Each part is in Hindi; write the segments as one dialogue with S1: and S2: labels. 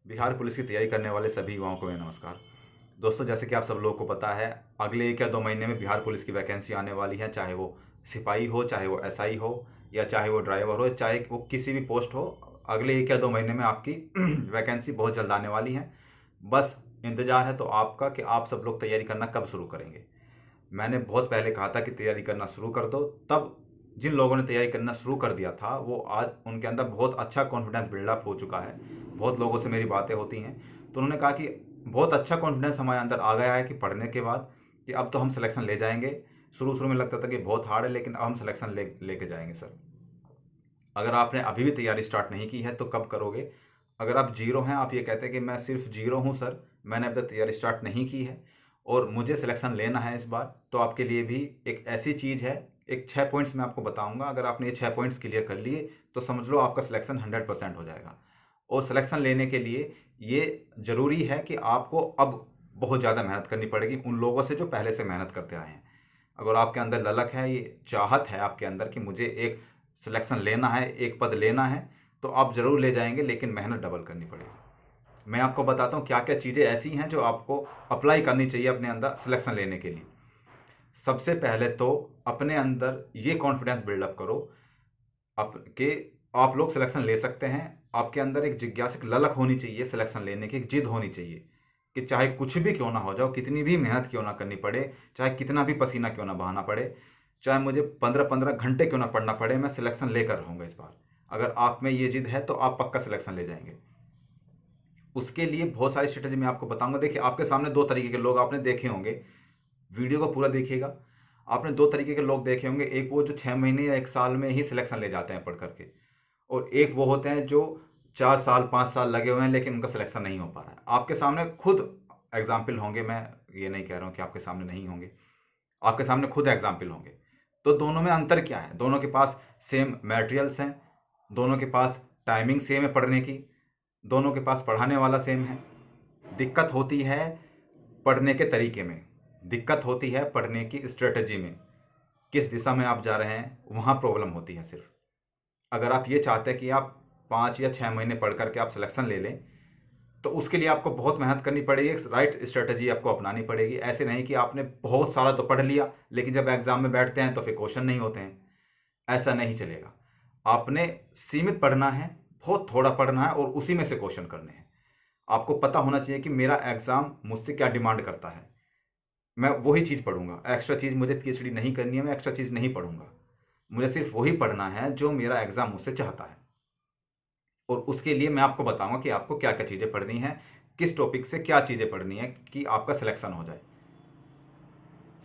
S1: बिहार पुलिस की तैयारी करने वाले सभी युवाओं को मेरा नमस्कार। दोस्तों, जैसे कि आप सब लोगों को पता है, अगले 1 या 2 महीने में बिहार पुलिस की वैकेंसी आने वाली है। चाहे वो सिपाही हो, चाहे वो एसआई हो, या चाहे वो ड्राइवर हो, चाहे वो किसी भी पोस्ट हो, अगले 1 या 2 महीने में आपकी वैकेंसी बहुत जल्द आने वाली है। बस इंतज़ार है तो आपका कि आप सब लोग तैयारी करना कब शुरू करेंगे। मैंने बहुत पहले कहा था कि तैयारी करना शुरू कर दो। तब जिन लोगों ने तैयारी करना शुरू कर दिया था, वो आज उनके अंदर बहुत अच्छा कॉन्फिडेंस बिल्डअप हो चुका है। बहुत लोगों से मेरी बातें होती हैं, तो उन्होंने कहा कि बहुत अच्छा कॉन्फिडेंस हमारे अंदर आ गया है कि पढ़ने के बाद कि अब तो हम सिलेक्शन ले जाएंगे। शुरू-शुरू में लगता था कि बहुत हार्ड है, लेकिन अब हम सिलेक्शन लेके जाएंगे सर। अगर आपने अभी भी तैयारी स्टार्ट नहीं की है तो कब करोगे? अगर आप ज़ीरो हैं, आप ये कहते हैं कि मैं सिर्फ ज़ीरो हूँ सर, मैंने अभी तक तैयारी स्टार्ट नहीं की है और मुझे सिलेक्शन लेना है इस बार, तो आपके लिए भी एक ऐसी चीज़ है, एक 6 पॉइंट्स मैं आपको बताऊँगा। अगर आपने ये 6 पॉइंट्स क्लियर कर लिए तो समझ लो आपका सिलेक्शन 100% हो जाएगा। और सिलेक्शन लेने के लिए ये ज़रूरी है कि आपको अब बहुत ज़्यादा मेहनत करनी पड़ेगी उन लोगों से जो पहले से मेहनत करते आए हैं। अगर आपके अंदर ललक है, ये चाहत है आपके अंदर कि मुझे एक सिलेक्शन लेना है, एक पद लेना है, तो आप ज़रूर ले जाएंगे, लेकिन मेहनत डबल करनी पड़ेगी। मैं आपको बताता हूँ क्या क्या चीज़ें ऐसी हैं जो आपको अप्लाई करनी चाहिए अपने अंदर सिलेक्शन लेने के लिए। सबसे पहले तो अपने अंदर ये कॉन्फिडेंस बिल्डअप करो कि आप लोग सिलेक्शन ले सकते हैं। आपके अंदर एक जिज्ञासा, एक ललक होनी चाहिए सिलेक्शन लेने की, एक जिद होनी चाहिए कि चाहे कुछ भी क्यों ना हो जाओ, कितनी भी मेहनत क्यों ना करनी पड़े, चाहे कितना भी पसीना क्यों ना बहाना पड़े, चाहे मुझे 15-15 घंटे क्यों ना पढ़ना पड़े, मैं सिलेक्शन लेकर रहूँगा इस बार। अगर आप में ये जिद है तो आप पक्का सिलेक्शन ले जाएंगे। उसके लिए बहुत सारी स्ट्रेटेजी मैं आपको बताऊंगा। देखिए, आपके सामने 2 तरीके के लोग आपने देखे होंगे। वीडियो को पूरा देखिएगा। आपने 2 तरीके के लोग देखे होंगे। एक वो जो 6 महीने या 1 साल में ही सिलेक्शन ले जाते हैं पढ़ करके, और एक वो होते हैं जो 4 साल 5 साल लगे हुए हैं लेकिन उनका सिलेक्शन नहीं हो पा रहा है। आपके सामने खुद एग्जाम्पल होंगे, मैं ये नहीं कह रहा हूँ कि आपके सामने नहीं होंगे, आपके सामने खुद एग्जाम्पल होंगे। तो दोनों में अंतर क्या है? दोनों के पास सेम मटेरियल्स हैं, दोनों के पास टाइमिंग सेम है पढ़ने की, दोनों के पास पढ़ाने वाला सेम है। दिक्कत होती है पढ़ने के तरीके में, दिक्कत होती है पढ़ने की स्ट्रेटजी में, किस दिशा में आप जा रहे हैं, वहाँ प्रॉब्लम होती है सिर्फ। अगर आप ये चाहते हैं कि आप 5 या 6 महीने पढ़ करके आप सिलेक्शन ले लें, तो उसके लिए आपको बहुत मेहनत करनी पड़ेगी, राइट स्ट्रेटजी आपको अपनानी पड़ेगी। ऐसे नहीं कि आपने बहुत सारा तो पढ़ लिया लेकिन जब एग्जाम में बैठते हैं तो फिर क्वेश्चन नहीं होते हैं। ऐसा नहीं चलेगा। आपने सीमित पढ़ना है, बहुत थोड़ा पढ़ना है और उसी में से क्वेश्चन करने हैं। आपको पता होना चाहिए कि मेरा एग्जाम मुझसे क्या डिमांड करता है, मैं वही चीज़ पढ़ूंगा। एक्स्ट्रा चीज़ मुझे पीएचडी नहीं करनी है, मैं एक्स्ट्रा चीज़ नहीं पढ़ूंगा। मुझे सिर्फ वही पढ़ना है जो मेरा एग्जाम मुझसे चाहता है। और उसके लिए मैं आपको बताऊंगा कि आपको क्या क्या चीज़ें पढ़नी है, किस टॉपिक से क्या चीज़ें पढ़नी है कि आपका सिलेक्शन हो जाए।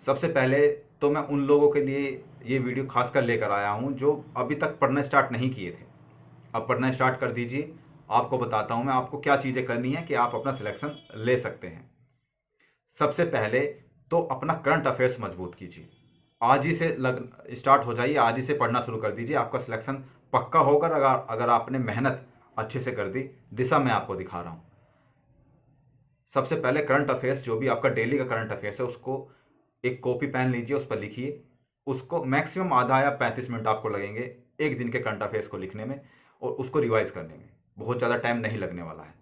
S1: सबसे पहले तो मैं उन लोगों के लिए ये वीडियो खासकर लेकर आया हूँ जो अभी तक पढ़ना स्टार्ट नहीं किए थे। अब पढ़ना स्टार्ट कर दीजिए। आपको बताता हूँ मैं आपको क्या चीज़ें करनी है कि आप अपना सिलेक्शन ले सकते हैं। सबसे पहले तो अपना करंट अफेयर्स मजबूत कीजिए। आज ही से स्टार्ट हो जाइए, आज ही से पढ़ना शुरू कर दीजिए। आपका सिलेक्शन पक्का होगा अगर आपने मेहनत अच्छे से कर दी। दिशा मैं आपको दिखा रहा हूँ। सबसे पहले करंट अफेयर्स, जो भी आपका डेली का करंट अफेयर्स है, उसको एक कॉपी पेन लीजिए, उस पर लिखिए। उसको मैक्सिमम आधा या 35 मिनट आपको लगेंगे एक दिन के करंट अफेयर्स को लिखने में और उसको रिवाइज करने में। बहुत ज़्यादा टाइम नहीं लगने वाला है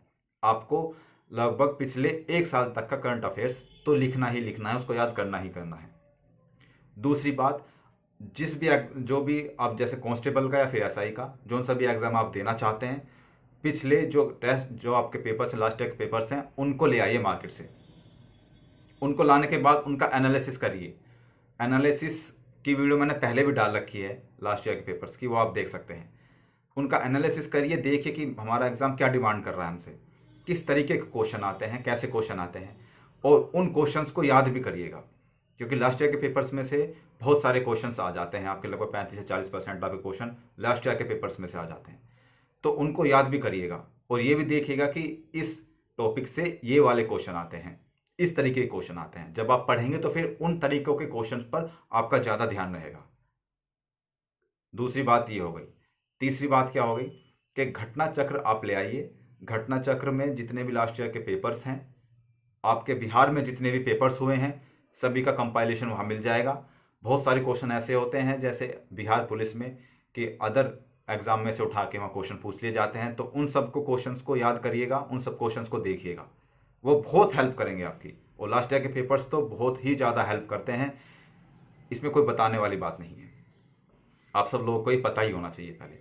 S1: आपको। लगभग पिछले 1 साल तक का करंट अफेयर्स तो लिखना ही लिखना है, उसको याद करना ही करना है। दूसरी बात, जो भी आप जैसे कांस्टेबल का या फिर एसआई का जो सा भी एग्जाम आप देना चाहते हैं, पिछले जो टेस्ट, जो आपके पेपर्स हैं, लास्ट टेस्ट पेपर्स हैं, उनको ले आइए मार्केट से। उनको लाने के बाद उनका एनालिसिस करिए। एनालिसिस की वीडियो मैंने पहले भी डाल रखी है लास्ट ईयर के पेपर्स की, वो आप देख सकते हैं। उनका एनालिसिस करिए, देखिए कि हमारा एग्जाम क्या डिमांड कर रहा है हमसे, किस तरीके के क्वेश्चन आते हैं, कैसे क्वेश्चन आते हैं, और उन क्वेश्चंस को याद भी करिएगा। क्योंकि लास्ट ईयर के पेपर्स में से बहुत सारे क्वेश्चंस आ जाते हैं आपके, लगभग 35 से 40% आपके क्वेश्चन लास्ट ईयर के पेपर्स में से आ जाते हैं। तो उनको याद भी करिएगा और ये भी देखिएगा कि इस टॉपिक से ये वाले क्वेश्चन आते हैं, इस तरीके के क्वेश्चन आते हैं। जब आप पढ़ेंगे तो फिर उन तरीकों के क्वेश्चन पर आपका ज़्यादा ध्यान रहेगा। दूसरी बात ये हो गई। तीसरी बात क्या हो गई कि घटना चक्र आप ले आइए। घटना चक्र में जितने भी लास्ट ईयर के पेपर्स हैं, आपके बिहार में जितने भी पेपर्स हुए हैं, सभी का कंपाइलेशन वहाँ मिल जाएगा। बहुत सारे क्वेश्चन ऐसे होते हैं जैसे बिहार पुलिस में कि अदर एग्जाम में से उठा के वहाँ क्वेश्चन पूछ लिए जाते हैं। तो उन सब को क्वेश्चंस को याद करिएगा, उन सब क्वेश्चंस को देखिएगा, वो बहुत हेल्प करेंगे आपकी। और लास्ट ईयर के पेपर्स तो बहुत ही ज़्यादा हेल्प करते हैं, इसमें कोई बताने वाली बात नहीं है, आप सब लोगों को ये पता ही होना चाहिए पहले।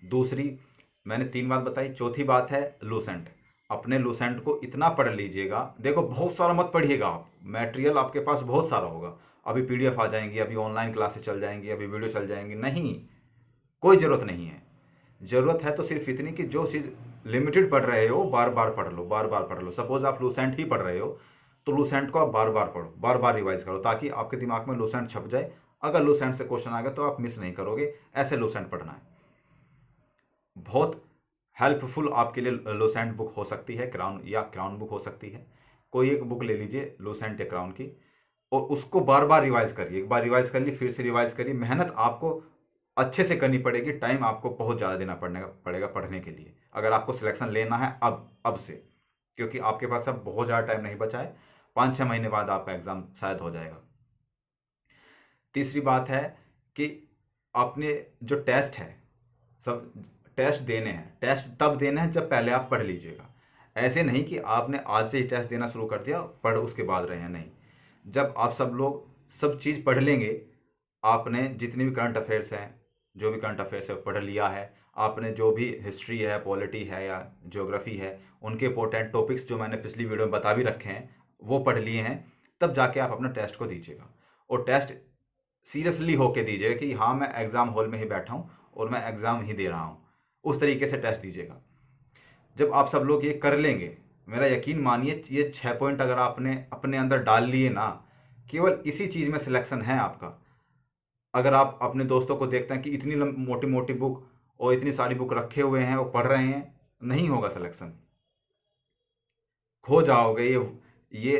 S1: दूसरी, मैंने 3 बात बताई, चौथी बात है लूसेंट। अपने लूसेंट को इतना पढ़ लीजिएगा, देखो बहुत सारा मत पढ़िएगा आप, मटेरियल आपके पास बहुत सारा होगा, अभी पीडीएफ आ जाएंगी, अभी ऑनलाइन क्लासेस चल जाएंगी, अभी वीडियो चल जाएंगी, नहीं, कोई ज़रूरत नहीं है। ज़रूरत है तो सिर्फ इतनी कि जो चीज़ लिमिटेड पढ़ रहे हो बार बार पढ़ लो, बार बार पढ़ लो। सपोज आप लूसेंट ही पढ़ रहे हो तो लूसेंट को आप बार बार पढ़ो, बार बार रिवाइज करो, ताकि आपके दिमाग में लूसेंट छप जाए। अगर लूसेंट से क्वेश्चन आ गया तो आप मिस नहीं करोगे, ऐसे लूसेंट पढ़ना है। बहुत हेल्पफुल आपके लिए लूसेंट बुक हो सकती है, क्राउन या क्राउन बुक हो सकती है। कोई एक बुक ले लीजिए लूसेंट या क्राउन की, और उसको बार बार रिवाइज करिए। एक बार रिवाइज कर ली, फिर से रिवाइज करिए। मेहनत आपको अच्छे से करनी पड़ेगी, टाइम आपको बहुत ज़्यादा देना पड़ेगा पढ़ने के लिए, अगर आपको सिलेक्शन लेना है अब से, क्योंकि आपके पास अब बहुत ज़्यादा टाइम नहीं बचा है, 5-6 महीने बाद आपका एग्ज़ाम शायद हो जाएगा। तीसरी बात है कि आपने जो टेस्ट है, सब टेस्ट देने हैं, टेस्ट तब देने हैं जब पहले आप पढ़ लीजिएगा। ऐसे नहीं कि आपने आज से ही टेस्ट देना शुरू कर दिया, पढ़ उसके बाद रहे हैं, नहीं। जब आप सब लोग सब चीज़ पढ़ लेंगे, आपने जितनी भी करंट अफेयर्स हैं, जो भी करंट अफेयर्स है पढ़ लिया है, आपने जो भी हिस्ट्री है, पॉलिटी है या ज्योग्राफी है, उनके इंपॉर्टेंट टॉपिक्स जो मैंने पिछली वीडियो में बता भी रखे हैं वो पढ़ लिए हैं, तब जाके आप अपना टेस्ट को दीजिएगा। और टेस्ट सीरियसली होके दीजिएगा कि हाँ मैं एग्ज़ाम हॉल में ही बैठा हूँ और मैं एग्ज़ाम ही दे रहा हूँ, उस तरीके से टेस्ट दीजिएगा। जब आप सब लोग ये कर लेंगे, मेरा यकीन मानिए, ये 6 पॉइंट अगर आपने अपने अंदर डाल लिए ना, केवल इसी चीज़ में सिलेक्शन है आपका। अगर आप अपने दोस्तों को देखते हैं कि इतनी मोटी मोटी बुक और इतनी सारी बुक रखे हुए हैं और पढ़ रहे हैं, नहीं होगा सिलेक्शन, खो जाओगे। ये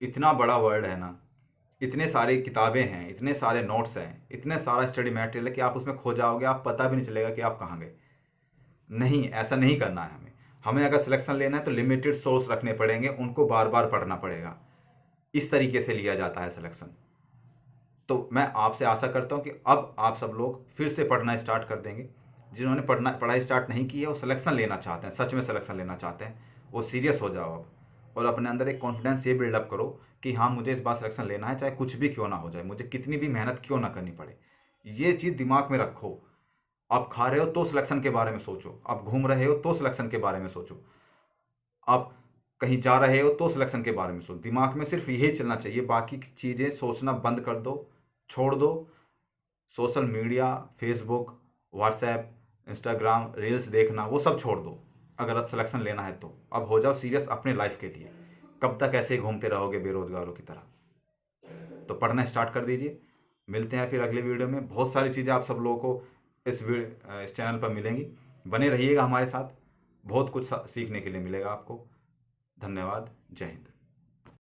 S1: इतना बड़ा वर्ल्ड है ना, इतने सारी किताबें हैं, इतने सारे नोट्स हैं, इतने सारा स्टडी मटेरियल है कि आप उसमें खो जाओगे, आप पता भी नहीं चलेगा कि आप कहाँ गए। नहीं, ऐसा नहीं करना है हमें। हमें अगर सिलेक्शन लेना है तो लिमिटेड सोर्स रखने पड़ेंगे, उनको बार बार पढ़ना पड़ेगा। इस तरीके से लिया जाता है सिलेक्शन। तो मैं आपसे आशा करता हूँ कि अब आप सब लोग फिर से पढ़ना स्टार्ट कर देंगे। जिन्होंने पढ़ाई स्टार्ट नहीं की है, वो सिलेक्शन लेना चाहते हैं, सच में सिलेक्शन लेना चाहते हैं, वो सीरियस हो जाओ अब, और अपने अंदर एक कॉन्फिडेंस ये बिल्डअप करो कि हाँ मुझे इस बार सिलेक्शन लेना है, चाहे कुछ भी क्यों ना हो जाए, मुझे कितनी भी मेहनत क्यों ना करनी पड़े। ये चीज़ दिमाग में रखो। आप खा रहे हो तो सिलेक्शन के बारे में सोचो, आप घूम रहे हो तो सिलेक्शन के बारे में सोचो, आप कहीं जा रहे हो तो सिलेक्शन के बारे में सोचो। दिमाग में सिर्फ यही चलना चाहिए, बाकी चीज़ें सोचना बंद कर दो, छोड़ दो। Social media, Facebook, WhatsApp, Instagram, reels देखना वो सब छोड़ दो। अगर अब सिलेक्शन लेना है तो अब हो जाओ सीरियस अपने लाइफ के लिए। कब तक ऐसे ही घूमते रहोगे बेरोजगारों की तरह? तो पढ़ना स्टार्ट कर दीजिए। मिलते हैं फिर अगले वीडियो में। बहुत सारी चीज़ें आप सब लोगों को इस चैनल पर मिलेंगी, बने रहिएगा हमारे साथ, बहुत कुछ सीखने के लिए मिलेगा आपको। धन्यवाद। जय हिंद।